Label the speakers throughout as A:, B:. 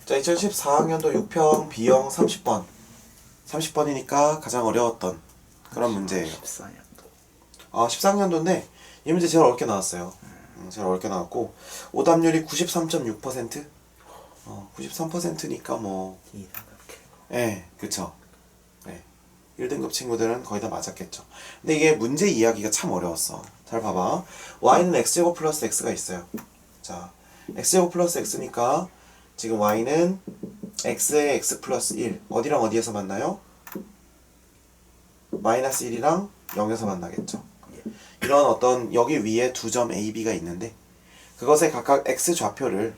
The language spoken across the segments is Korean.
A: 자, 2014학년도 6평 B형 30번. 30번이니까 가장 어려웠던 그런 문제예요.
B: 14년도.
A: 14학년도인데 이 문제 제일 어렵게 나왔어요. 제일 어렵게 나왔고 오답률이 93.6%? 93%니까 뭐
B: 2등급
A: 예, 그쵸. 네. 1등급 친구들은 거의 다 맞았겠죠. 근데 이게 문제 이야기가 참 어려웠어. 잘 봐봐. y는 x제곱 플러스 x가 있어요. 자, x제곱 플러스 x니까 지금 y는 x에 x 플러스 1 어디랑 어디에서 만나요? 마이너스 1이랑 0에서 만나겠죠. 이런 어떤 여기 위에 두 점 a, b가 있는데 그것의 각각 x 좌표를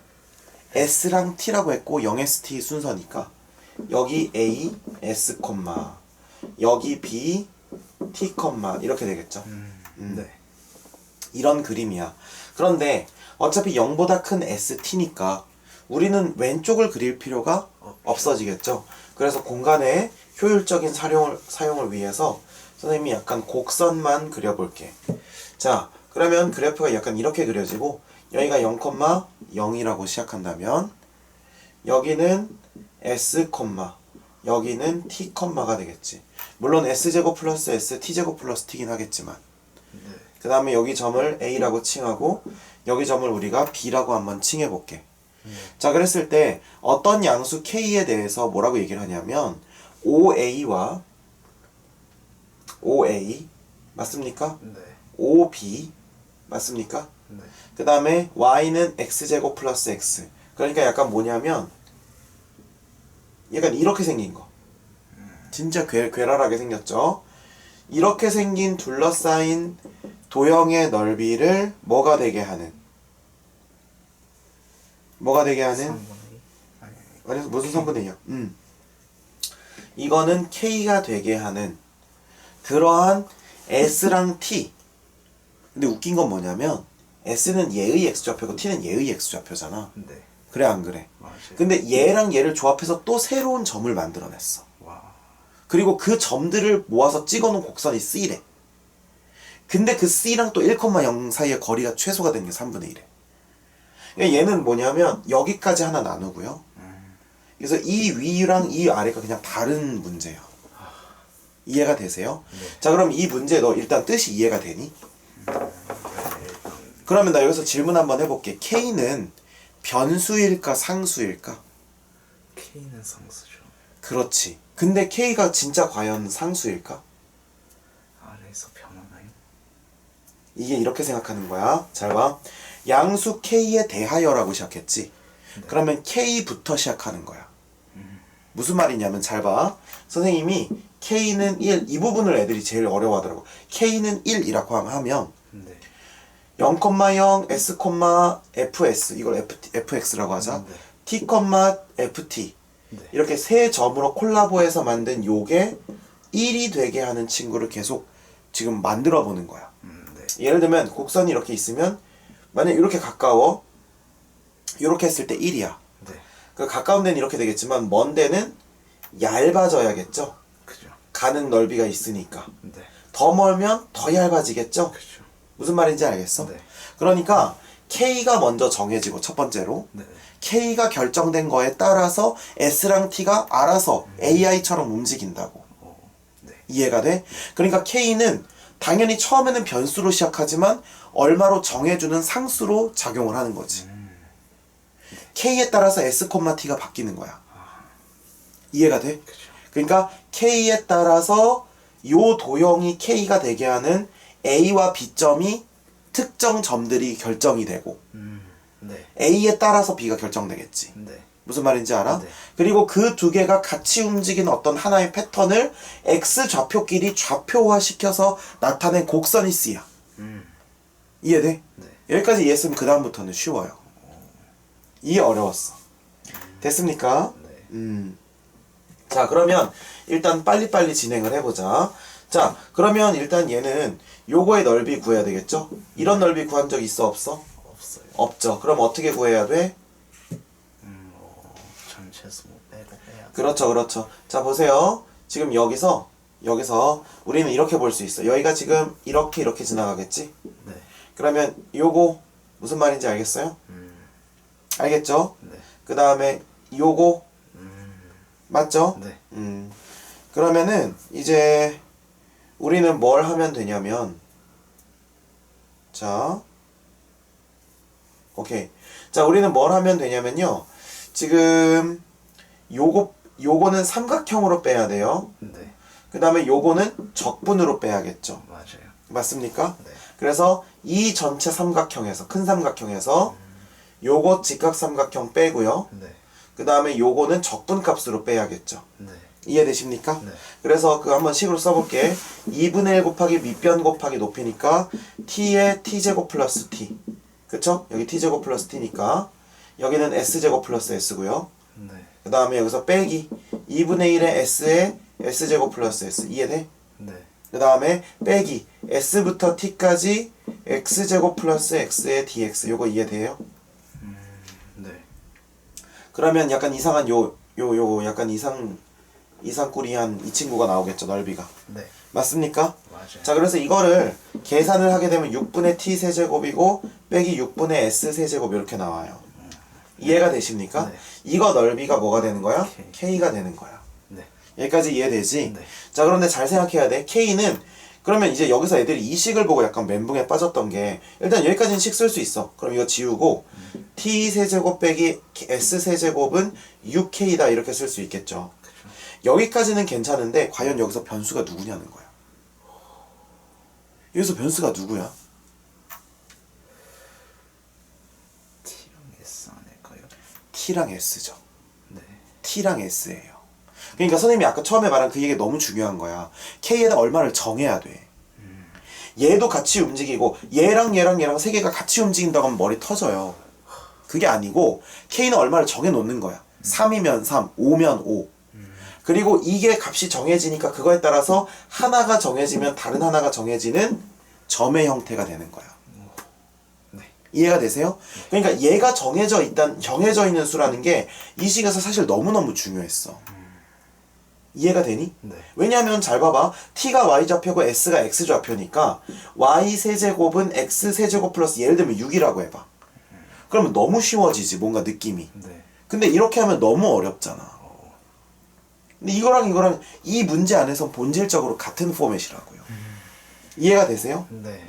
A: s랑 t라고 했고 0s, t 순서니까 여기 a, s, 여기 b, t, 이렇게 되겠죠.
B: 네.
A: 이런 그림이야. 그런데 어차피 0보다 큰 s, t니까 우리는 왼쪽을 그릴 필요가 없어지겠죠. 그래서 공간의 효율적인 사용을 위해서 선생님이 약간 곡선만 그려볼게. 자, 그러면 그래프가 약간 이렇게 그려지고 여기가 0,0이라고 시작한다면 여기는 s, 여기는 t가 되겠지. 물론 s제곱 플러스 s, t제곱 플러스 t긴 하겠지만 그 다음에 여기 점을 a라고 칭하고 여기 점을 우리가 b라고 한번 칭해볼게. 자, 그랬을 때 어떤 양수 k에 대해서 뭐라고 얘기를 하냐면 OA와 OA 맞습니까?
B: 네.
A: OB 맞습니까?
B: 네.
A: 그 다음에 y는 x제곱 플러스 x. 그러니까 약간 뭐냐면 약간 이렇게 생긴 거. 진짜 괴랄하게 생겼죠? 이렇게 생긴 둘러싸인 도형의 넓이를 뭐가 되게 하는? 아니, 무슨 3분의 2야? 이거는 k가 되게 하는 그러한 s랑 t. 근데 웃긴 건 뭐냐면 s는 얘의 x좌표고 t는 얘의 x좌표잖아.
B: 네.
A: 그래 안 그래?
B: 맞아요.
A: 근데 얘랑 얘를 조합해서 또 새로운 점을 만들어냈어.
B: 와.
A: 그리고 그 점들을 모아서 찍어놓은 곡선이 C래. 근데 그 C랑 또 1,0 사이의 거리가 최소가 되는 게 3분의 1에. 그러니까 얘는 뭐냐면 여기까지 하나 나누고요. 그래서 이 위랑 이 아래가 그냥 다른 문제야. 이해가 되세요?
B: 네.
A: 자, 그럼 이 문제 너 일단 뜻이 이해가 되니? 그러면 나 여기서 질문 한번 해볼게. K는 변수일까 상수일까?
B: K는 상수죠.
A: 그렇지. 근데 K가 진짜 과연 상수일까?
B: 아래에서 변하나요?
A: 이게 이렇게 생각하는 거야. 잘 봐. 양수 K에 대하여라고 시작했지. 그러면 K부터 시작하는 거야. 무슨 말이냐면 잘 봐. 선생님이 K는 1, 이 부분을 애들이 제일 어려워하더라고. K는 1이라고 하면
B: 네.
A: 0,0, S, fs 이걸 fx라고 하자.
B: 네.
A: t, ft
B: 네.
A: 이렇게 세 점으로 콜라보해서 만든 요게 1이 되게 하는 친구를 계속 지금 만들어 보는 거야.
B: 네.
A: 예를 들면 곡선이 이렇게 있으면 만약 이렇게 가까워 이렇게 했을 때 1이야.
B: 네.
A: 그 가까운 데는 이렇게 되겠지만 먼 데는 얇아져야겠죠.
B: 그죠.
A: 가는 넓이가 있으니까.
B: 네.
A: 더 멀면 더 얇아지겠죠.
B: 그죠.
A: 무슨 말인지 알겠어?
B: 네.
A: 그러니까 K가 먼저 정해지고 첫 번째로
B: 네.
A: K가 결정된 거에 따라서 S랑 T가 알아서 AI처럼 움직인다고.
B: 네.
A: 이해가 돼? 그러니까 K는 당연히 처음에는 변수로 시작하지만 얼마로 정해주는 상수로 작용을 하는 거지. K에 따라서 S, T가 바뀌는 거야. 이해가 돼?
B: 그죠.
A: 그러니까 K에 따라서 요 도형이 K가 되게 하는 A와 B점이 특정 점들이 결정이 되고
B: 네.
A: A에 따라서 B가 결정되겠지.
B: 네.
A: 무슨 말인지 알아?
B: 네.
A: 그리고 그 두 개가 같이 움직이는 어떤 하나의 패턴을 X 좌표끼리 좌표화시켜서 나타낸 곡선이 C야. 이해돼?
B: 네.
A: 여기까지 이해했으면 그 다음부터는 쉬워요. 이해 어려웠어. 됐습니까?
B: 네.
A: 자, 그러면 일단 빨리빨리 진행을 해보자. 자, 그러면 일단 얘는 요거의 넓이 구해야 되겠죠? 이런 넓이 구한 적 있어 없어?
B: 없어요.
A: 없죠. 그럼 어떻게 구해야 돼?
B: 전체에서 뭐 빼고 빼야 돼.
A: 그렇죠, 그렇죠. 자, 보세요. 지금 여기서 우리는 이렇게 볼 수 있어. 여기가 지금 이렇게 지나가겠지?
B: 네.
A: 그러면 요거 무슨 말인지 알겠어요? 알겠죠?
B: 네.
A: 그 다음에 요거 맞죠?
B: 네.
A: 그러면은 이제 우리는 뭘 하면 되냐면 자 오케이. 자, 우리는 뭘 하면 되냐면요. 지금 요거는 삼각형으로 빼야 돼요.
B: 네.
A: 그 다음에 요거는 적분으로 빼야겠죠.
B: 맞아요.
A: 맞습니까?
B: 네.
A: 그래서 이 전체 삼각형에서 큰 삼각형에서 요거 직각삼각형 빼고요.
B: 네.
A: 그 다음에 요거는 적분값으로 빼야겠죠.
B: 네.
A: 이해되십니까?
B: 네.
A: 그래서 그 한번 식으로 써볼게. 2분의 1 곱하기 밑변 곱하기 높이니까 t의 t제곱 플러스 t. 그쵸? 여기 t제곱 플러스 t니까 여기는 s제곱 플러스 s고요.
B: 네.
A: 그 다음에 여기서 빼기 2분의 1의 s에 s제곱 플러스 s. 이해돼?
B: 네.
A: 그 다음에 빼기 s부터 t까지 x제곱 플러스 x의 dx. 요거 이해돼요?
B: 네.
A: 그러면 약간 이상한 요 약간 이상꾸리한 이 친구가 나오겠죠, 넓이가.
B: 네.
A: 맞습니까?
B: 맞아요.
A: 자, 그래서 이거를 계산을 하게 되면 6분의 t 세제곱이고 빼기 6분의 s 세제곱 이렇게 나와요. 이해가 되십니까?
B: 네.
A: 이거 넓이가 뭐가 되는 거야?
B: K.
A: k가 되는 거야.
B: 네.
A: 여기까지 이해되지?
B: 네.
A: 자, 그런데 잘 생각해야 돼. k는 그러면 이제 여기서 애들이 이 식을 보고 약간 멘붕에 빠졌던 게 일단 여기까지는 식 쓸 수 있어. 그럼 이거 지우고 t 세제곱 빼기 s 세제곱은 6k다 이렇게 쓸 수 있겠죠. 여기까지는 괜찮은데 과연 여기서 변수가 누구냐는 거야. 여기서 변수가 누구야?
B: T랑 S 아닐까요?
A: t랑 s죠.
B: 네.
A: t랑 s예요. 그러니까 선생님이 아까 처음에 말한 그 얘기 너무 중요한 거야. k에다 얼마를 정해야 돼. 얘도 같이 움직이고 얘랑 세 개가 같이 움직인다고 하면 머리 터져요. 그게 아니고 k는 얼마를 정해 놓는 거야. 3이면 3, 5면 5. 그리고 이게 값이 정해지니까 그거에 따라서 하나가 정해지면 다른 하나가 정해지는 점의 형태가 되는 거야.
B: 네.
A: 이해가 되세요? 그러니까 얘가 정해져 있는 수라는 게 이 식에서 사실 너무너무 중요했어. 이해가 되니?
B: 네.
A: 왜냐하면 잘 봐봐. t가 y좌표고 s가 x좌표니까 y 세제곱은 x 세제곱 플러스 예를 들면 6이라고 해봐. 그러면 너무 쉬워지지, 뭔가 느낌이.
B: 네.
A: 근데 이렇게 하면 너무 어렵잖아. 근데 이거랑 이 문제 안에서 본질적으로 같은 포맷이라고요. 이해가 되세요?
B: 네.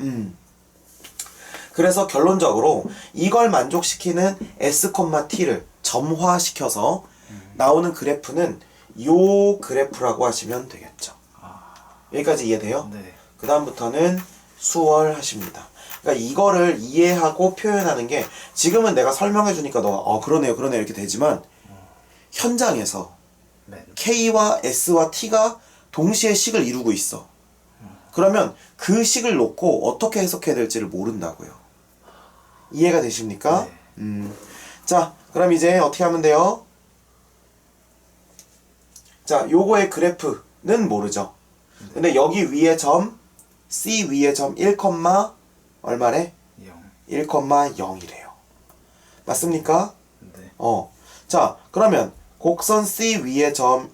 A: 그래서 결론적으로 이걸 만족시키는 s, t를 점화시켜서 나오는 그래프는 요 그래프라고 하시면 되겠죠. 여기까지 이해돼요?
B: 네.
A: 그 다음부터는 수월하십니다. 그러니까 이거를 이해하고 표현하는 게 지금은 내가 설명해 주니까 너가 그러네요 이렇게 되지만 현장에서
B: 네.
A: K와 S와 T가 동시에 식을 이루고 있어. 그러면 그 식을 놓고 어떻게 해석해야 될지를 모른다고요. 이해가 되십니까?
B: 네.
A: 자, 그럼 이제 어떻게 하면 돼요? 자, 요거의 그래프는 모르죠. 근데 여기 위에 점, C 위에 점 1, 얼마래?
B: 0.
A: 1,0이래요. 맞습니까?
B: 네.
A: 자, 그러면 곡선 C 위에 점,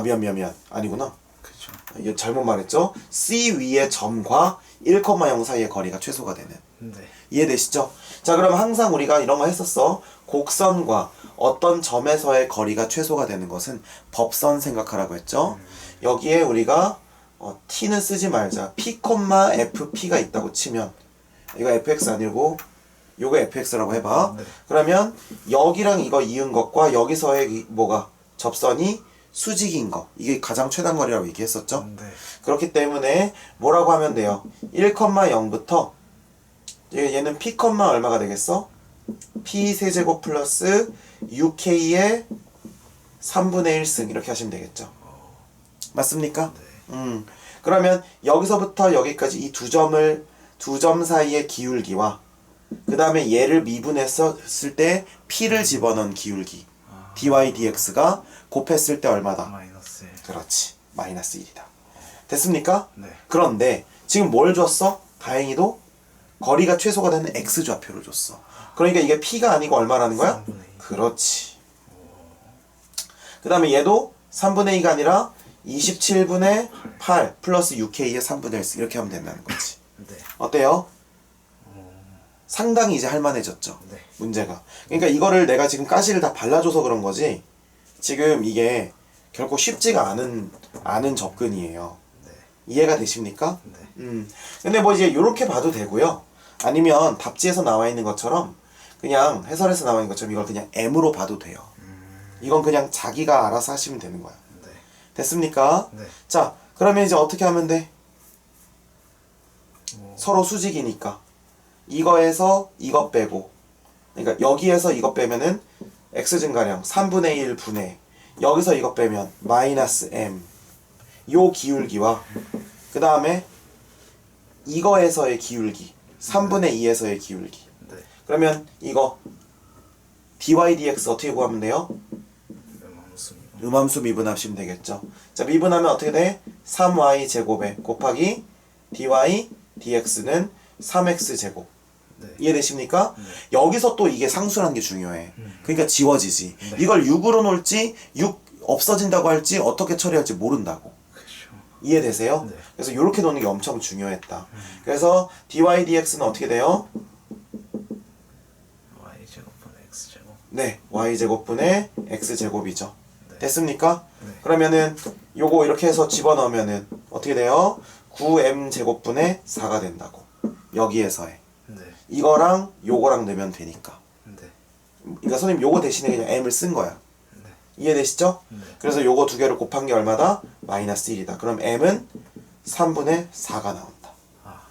A: 미안. 아니구나.
B: 그죠.
A: 이거 잘못 말했죠? C 위의 점과 1,0 사이의 거리가 최소가 되는.
B: 네.
A: 이해되시죠? 자, 그럼 항상 우리가 이런 거 했었어. 곡선과 어떤 점에서의 거리가 최소가 되는 것은 법선 생각하라고 했죠? 여기에 우리가 t는 쓰지 말자. p, fp가 있다고 치면 이거 fx 아니고 요거 fx라고 해봐.
B: 네.
A: 그러면 여기랑 이거 이은 것과 여기서의 뭐가 접선이 수직인 거. 이게 가장 최단 거리라고 얘기했었죠?
B: 네.
A: 그렇기 때문에 뭐라고 하면 돼요? 1,0부터 얘는 p, 얼마가 되겠어? p 세제곱 플러스 6k의 3분의 1승 이렇게 하시면 되겠죠. 맞습니까?
B: 네.
A: 그러면 여기서부터 여기까지 이 두 점 사이의 기울기와 그 다음에 얘를 미분했을 때 p를 집어넣은 기울기 dy dx가 곱했을 때 얼마다?
B: 마이너스 1.
A: 그렇지. 마이너스 1이다. 됐습니까?
B: 네.
A: 그런데 지금 뭘 줬어? 다행히도 거리가 최소가 되는 x좌표를 줬어. 그러니까 이게 p가 아니고 얼마라는 거야?
B: 3분의 2.
A: 그렇지. 그 다음에 얘도 3분의 2가 아니라 27분의 8 플러스 6k의 3분의 1 이렇게 하면 된다는 거지.
B: 네.
A: 어때요? 상당히 이제 할만해졌죠.
B: 네.
A: 문제가. 그러니까 이거를 내가 지금 가시를 다 발라줘서 그런 거지 지금 이게 결코 쉽지가 않은 접근이에요.
B: 네.
A: 이해가 되십니까?
B: 네.
A: 근데 뭐 이제 요렇게 봐도 되고요. 아니면 답지에서 나와 있는 것처럼 그냥 해설에서 나와 있는 것처럼 이걸 그냥 M으로 봐도 돼요. 이건 그냥 자기가 알아서 하시면 되는 거야.
B: 네.
A: 됐습니까?
B: 네.
A: 자, 그러면 이제 어떻게 하면 돼?
B: 뭐,
A: 서로 수직이니까 이거에서 이것 빼고 그러니까 여기에서 이것 빼면은 x 증가량 3분의 1 분의 여기서 이것 빼면 마이너스 m 요 기울기와 그 다음에 이거에서의 기울기 3분의 2에서의 기울기
B: 네.
A: 그러면 이거 dy dx 어떻게 구하면 돼요?
B: 음함수입니다.
A: 음함수 미분하시면 되겠죠. 자, 미분하면 어떻게 돼? 3y 제곱에 곱하기 dy dx는 3x 제곱.
B: 네.
A: 이해되십니까?
B: 네.
A: 여기서 또 이게 상수라는 게 중요해. 그러니까 지워지지.
B: 네.
A: 이걸 6으로 놓을지 6 없어진다고 할지 어떻게 처리할지 모른다고.
B: 그렇죠.
A: 이해되세요?
B: 네.
A: 그래서 이렇게 놓는 게 엄청 중요했다. 그래서 dy dx는 어떻게 돼요?
B: y제곱분 x제곱.
A: 네, y제곱분의 x제곱이죠.
B: 네.
A: 됐습니까?
B: 네.
A: 그러면은 요거 이렇게 해서 집어넣으면은 어떻게 돼요? 9m제곱분의 4가 된다고. 여기에서의.
B: 네.
A: 이거랑 요거랑 넣으면 되니까.
B: 네.
A: 그러니까 선생님 요거 대신에 그냥 m을 쓴 거야.
B: 네.
A: 이해되시죠?
B: 네.
A: 그래서 요거 두 개를 곱한 게 얼마다? 마이너스 1이다. 그럼 m은 3분의 4가 나온다.
B: 아.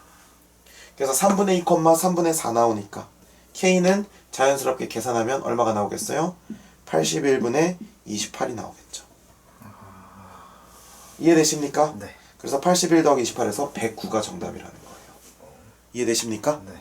A: 그래서 3분의 2, 3분의 4 나오니까 k는 자연스럽게 계산하면 얼마가 나오겠어요? 81분의 28이 나오겠죠. 이해되십니까?
B: 네.
A: 그래서 81 더하기 28에서 109가 정답이라는 거예요. 이해되십니까?
B: 네.